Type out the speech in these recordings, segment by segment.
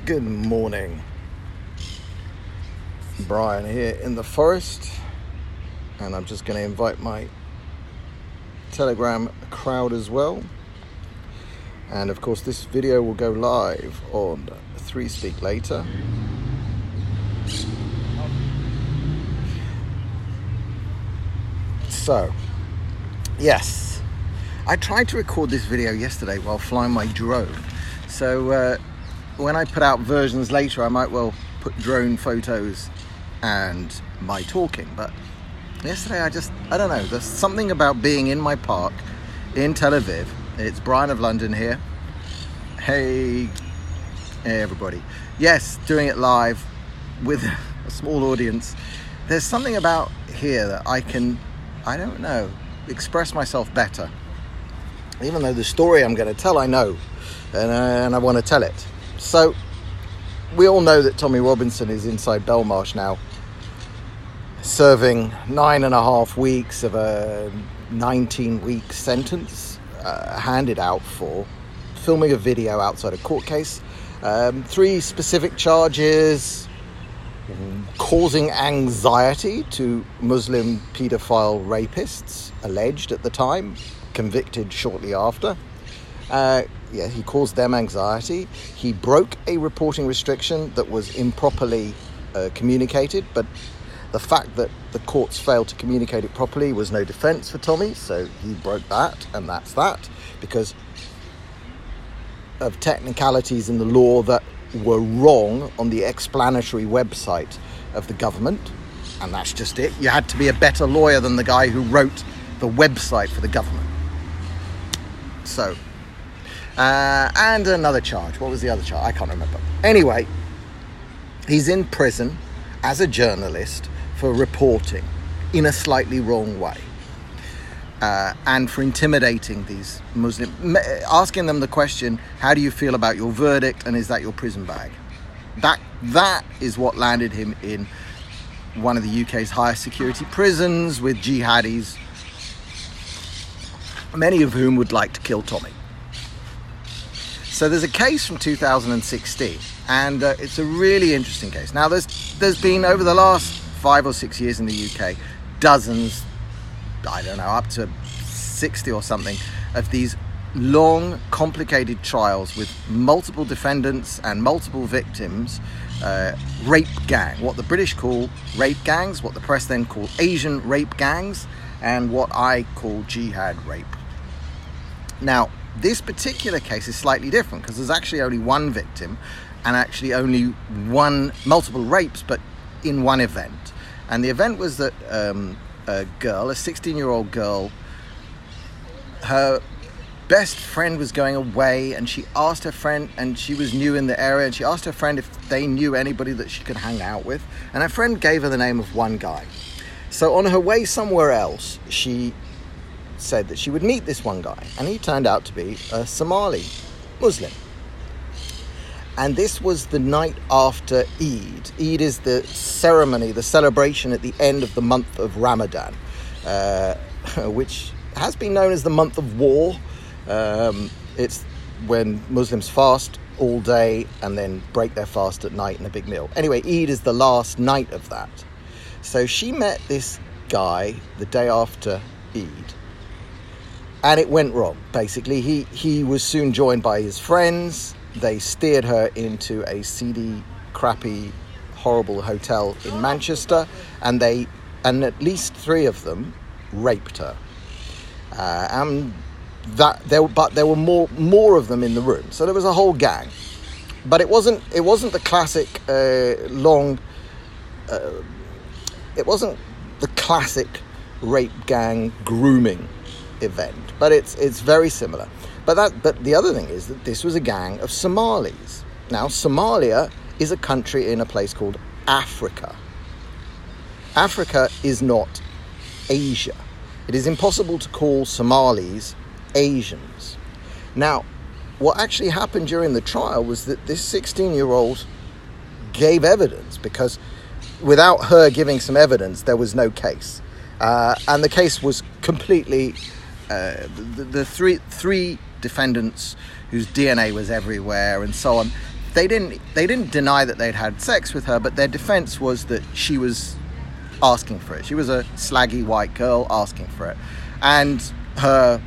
Good morning. Brian here in the forest, and I'm just going to invite my Telegram crowd as well. And of course this video will go live on 3 Speak later. So, yes, I tried to record this video yesterday while flying my drone. So when I put out versions later, I might well put drone photos and my talking. But yesterday I don't know, there's something about being in my park in Tel Aviv. It's Brian of London here. Hey everybody. Yes, doing it live with a small audience. There's something about here that I don't know, express myself better. Even though the story I'm going to tell I know, and I want to tell it. So, we all know that Tommy Robinson is inside Belmarsh now, serving 9.5 weeks of a 19-week sentence, handed out for filming a video outside a court case. 3 specific charges: causing anxiety to Muslim paedophile rapists, alleged at the time, convicted shortly after. He caused them anxiety. He broke a reporting restriction that was improperly communicated, but the fact that the courts failed to communicate it properly was no defense for Tommy, so he broke that, and that's that, because of technicalities in the law that were wrong on the explanatory website of the government, and that's just it. You had to be a better lawyer than the guy who wrote the website for the government. So, and another charge. What was the other charge? I can't remember. Anyway, he's in prison as a journalist for reporting in a slightly wrong way, and for intimidating these Muslims, asking them the question, how do you feel about your verdict, and is that your prison bag? That is what landed him in one of the UK's highest security prisons with jihadis, many of whom would like to kill Tommy. So there's a case from 2016, and it's a really interesting case. Now there's been, over the last 5 or 6 years in the UK, dozens, I don't know, up to 60 or something, of these long, complicated trials with multiple defendants and multiple victims, rape gang, what the British call rape gangs, what the press then call Asian rape gangs, and what I call jihad rape. Now, this particular case is slightly different because there's actually only one victim and actually only multiple rapes, but in one event. And the event was that a girl, a 16-year-old girl, her best friend was going away, and she asked her friend, and she was new in the area, and she asked her friend if they knew anybody that she could hang out with, and her friend gave her the name of one guy. So on her way somewhere else, she said that she would meet this one guy, and he turned out to be a Somali Muslim. And this was the night after Eid. Eid is the ceremony, the celebration at the end of the month of Ramadan, which has been known as the month of war. It's when Muslims fast all day and then break their fast at night in a big meal. Anyway, Eid is the last night of that. So she met this guy the day after Eid, and it went wrong. Basically, he was soon joined by his friends. They steered her into a seedy, crappy, horrible hotel in Manchester, and at least 3 of them raped her. But there were more of them in the room, so there was a whole gang. But it wasn't the classic it wasn't the classic rape gang grooming event, but it's very similar. But the other thing is that this was a gang of Somalis. Now, Somalia is a country in a place called Africa. Africa is not Asia. It is impossible to call Somalis Asians. Now, what actually happened during the trial was that this 16-year-old gave evidence, because without her giving some evidence, there was no case. And the case was completely... the three defendants whose DNA was everywhere and so on, they didn't deny that they'd had sex with her, but their defense was that she was asking for it. She was a slaggy white girl asking for it. And her,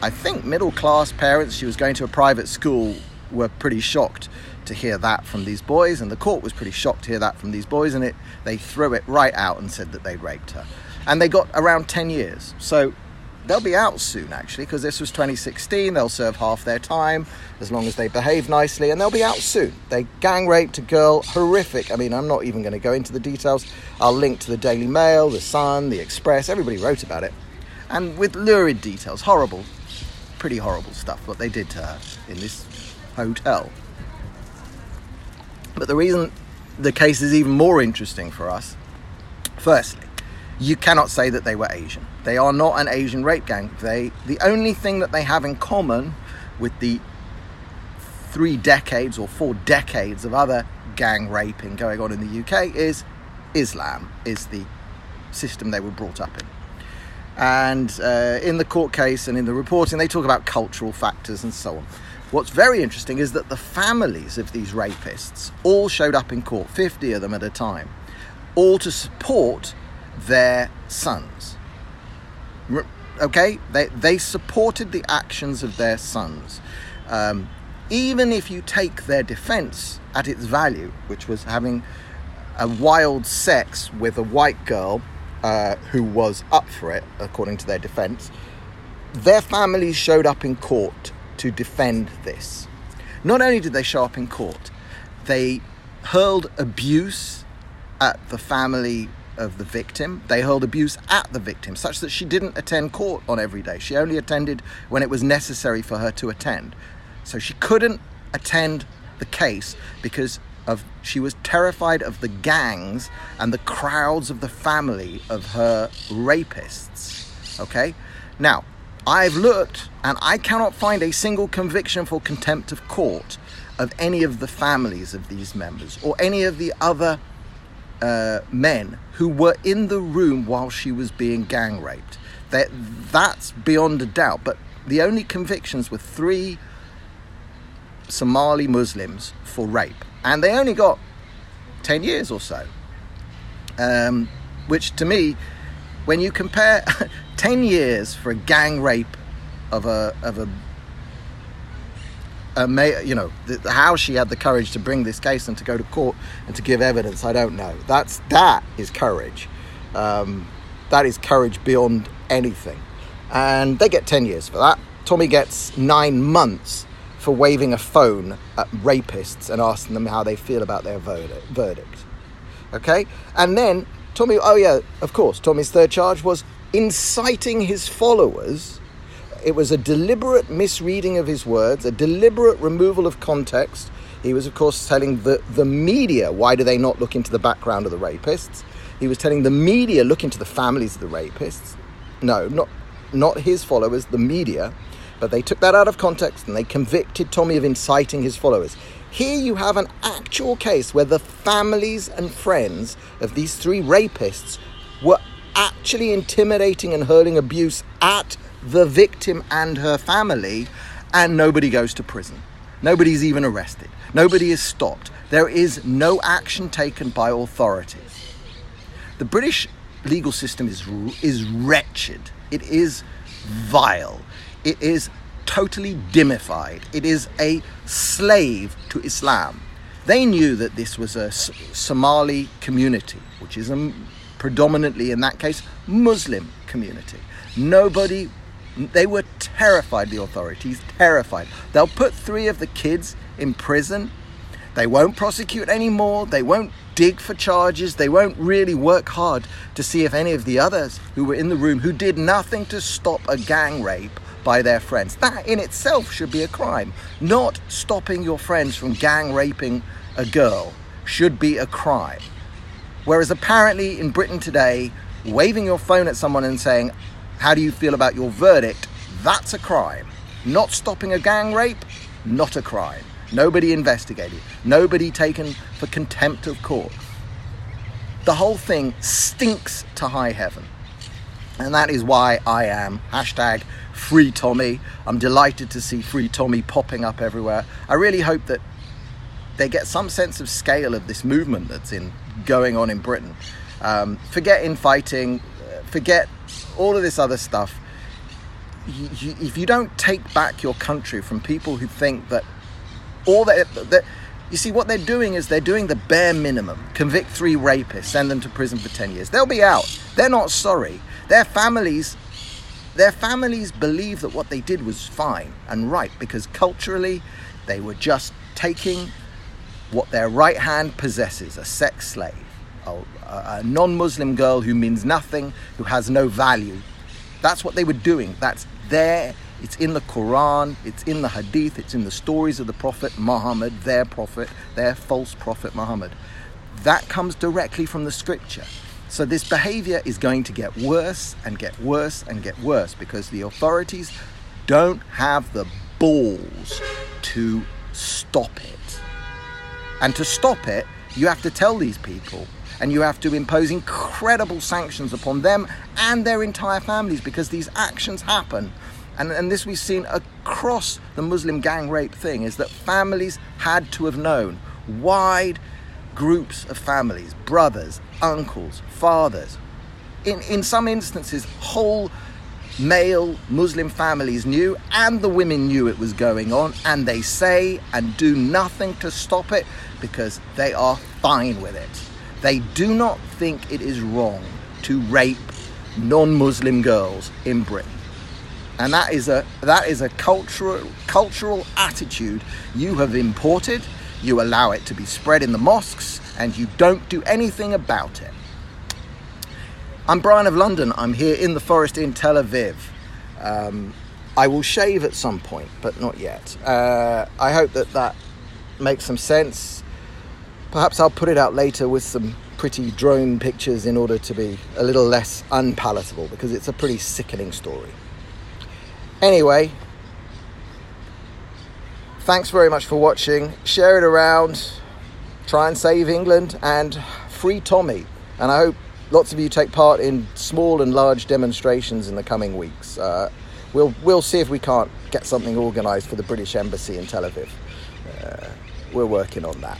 I think, middle-class parents, she was going to a private school, were pretty shocked to hear that from these boys, and the court was pretty shocked to hear that from these boys, and they threw it right out and said that they'd raped her. And they got around 10 years. So they'll be out soon, actually, because this was 2016. They'll serve half their time as long as they behave nicely, and they'll be out soon. They gang raped a girl, horrific. I mean, I'm not even going to go into the details. I'll link to the Daily Mail, the Sun, the Express. Everybody wrote about it. And with lurid details, horrible, pretty horrible stuff, what they did to her in this hotel. But the reason the case is even more interesting for us, firstly, you cannot say that they were Asian. They are not an Asian rape gang. The only thing that they have in common with the 3 decades or 4 decades of other gang raping going on in the UK is Islam, is the system they were brought up in. And in the court case and in the reporting, they talk about cultural factors and so on. What's very interesting is that the families of these rapists all showed up in court, 50 of them at a time, all to support their sons. Okay? They supported the actions of their sons. Even if you take their defense at its value, which was having a wild sex with a white girl who was up for it, according to their defense, their families showed up in court to defend this. Not only did they show up in court, they hurled abuse at the family of the victim. They hurled abuse at the victim, such that she didn't attend court on every day. She only attended when it was necessary for her to attend. So she couldn't attend the case because she was terrified of the gangs and the crowds of the family of her rapists. Okay? Now, I've looked and I cannot find a single conviction for contempt of court of any of the families of these members or any of the other men who were in the room while she was being gang raped. That's beyond a doubt. But the only convictions were 3 Somali Muslims for rape. And they only got 10 years or so. Which to me, when you compare 10 years for a gang rape of how she had the courage to bring this case and to go to court and to give evidence, I don't know. That is courage. That is courage beyond anything. And they get 10 years for that. Tommy gets 9 months for waving a phone at rapists and asking them how they feel about their verdict. Okay? And then Tommy, of course, Tommy's third charge was inciting his followers. It was a deliberate misreading of his words, a deliberate removal of context. He was, of course, telling the media, why do they not look into the background of the rapists? He was telling the media, look into the families of the rapists. No, not his followers, the media. But they took that out of context and they convicted Tommy of inciting his followers. Here you have an actual case where the families and friends of these 3 rapists were actually intimidating and hurling abuse at the victim and her family, and nobody goes to prison. Nobody's even arrested. Nobody is stopped. There is no action taken by authorities. The British legal system is wretched. It is vile. It is totally dimmified. It is a slave to Islam. They knew that this was a Somali community, which is predominantly, in that case, Muslim community. They were terrified, the authorities, terrified. They'll put 3 of the kids in prison. They won't prosecute anymore. They won't dig for charges. They won't really work hard to see if any of the others who were in the room, who did nothing to stop a gang rape by their friends. That in itself should be a crime. Not stopping your friends from gang raping a girl should be a crime. Whereas apparently in Britain today, waving your phone at someone and saying, how do you feel about your verdict? That's a crime. Not stopping a gang rape, not a crime. Nobody investigated. Nobody taken for contempt of court. The whole thing stinks to high heaven. And that is why I am hashtag Free Tommy. I'm delighted to see Free Tommy popping up everywhere. I really hope that they get some sense of scale of this movement that's going on in Britain. Forget infighting, forget all of this other stuff. If you don't take back your country from people who think that you see, what they're doing is they're doing the bare minimum. Convict 3 rapists, send them to prison for 10 years. They'll be out. They're not sorry. Their families believe that what they did was fine and right, because culturally they were just taking what their right hand possesses, a sex slave, a non-Muslim girl who means nothing, who has no value. That's what they were doing. That's there. It's in the Quran, it's in the Hadith, it's in the stories of the Prophet Muhammad, their false Prophet Muhammad. That comes directly from the scripture. So this behavior is going to get worse and get worse and get worse, because the authorities don't have the balls to stop it. And to stop it, you have to tell these people, and you have to impose incredible sanctions upon them and their entire families, because these actions happen. And this we've seen across the Muslim gang rape thing, is that families had to have known. Wide groups of families, brothers, uncles, fathers. In some instances, whole male Muslim families knew, and the women knew it was going on, and they say and do nothing to stop it because they are fine with it. They do not think it is wrong to rape non-Muslim girls in Britain. And that is a cultural attitude you have imported. You allow it to be spread in the mosques, and you don't do anything about it. I'm Brian of London. I'm here in the forest in Tel Aviv. I will shave at some point, but not yet. I hope that makes some sense. Perhaps I'll put it out later with some pretty drone pictures in order to be a little less unpalatable, because it's a pretty sickening story. Anyway, thanks very much for watching. Share it around. Try and save England, and free Tommy. And I hope lots of you take part in small and large demonstrations in the coming weeks. We'll see if we can't get something organised for the British Embassy in Tel Aviv. We're working on that.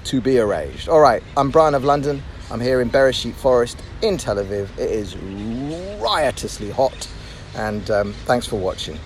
To be arranged. All right, I'm Brian of London. I'm here in Bereshit Forest in Tel Aviv. It is riotously hot. And thanks for watching.